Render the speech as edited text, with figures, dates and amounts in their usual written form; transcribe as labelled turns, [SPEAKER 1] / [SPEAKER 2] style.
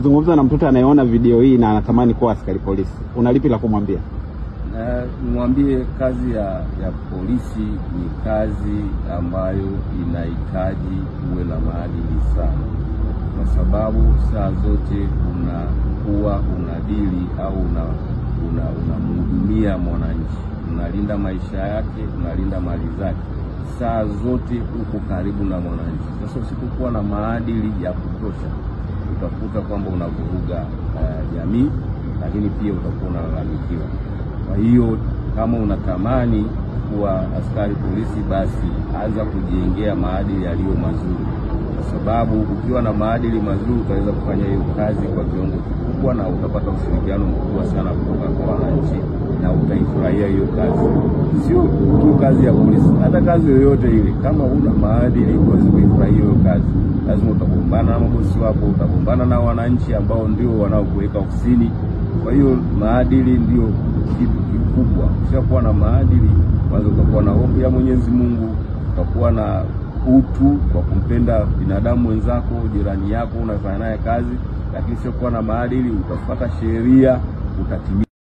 [SPEAKER 1] zungumza na mtoto anayeona video hii na anatamani kuwa askari polisi, unalipi la kumwambia?
[SPEAKER 2] Nimwambie kazi ya polisi ni kazi ambayo inahitaji uwe na maadili sana, kwa sababu saa zote unakuwa unadili au unamhudumia mwananchi, unalinda maisha yake, unalinda mali zake, saa zote uko karibu na mwananchi. Sasa usipokuwa na maadili ya kutosha, utakuta kwamba unavuruga jamii, lakini pia utakuwa unalalamikiwa. Kwa hiyo kama unatamani kuwa askari polisi, basi anza kujengea maadili yaliyo mazuri, kwa sababu ukiwa na maadili mazuri utaweza kufanya hiyo kazi kwa kiwango kikubwa na utapata ushirikiano mkubwa sana kutoka kwa wananchi na utaifurahia hiyo kazi. Sio tu kazi ya polisi, hata kazi yoyote ile, kama una maadili huwezi kuifurahia hiyo kazi. Lazima utagombana na mabosi wako, utagombana na wananchi ambao ndio wanaokuweka ofisini. Kwa hiyo maadili ndio kitu kikubwa. Ukishakuwa na maadili, kwanza utakuwa na hofu ya Mwenyezi Mungu, utakuwa na utu kwa kumpenda binadamu wenzako, jirani yako unafanya naye kazi. Lakini ukishakuwa na maadili, utafuata sheria, utatimiza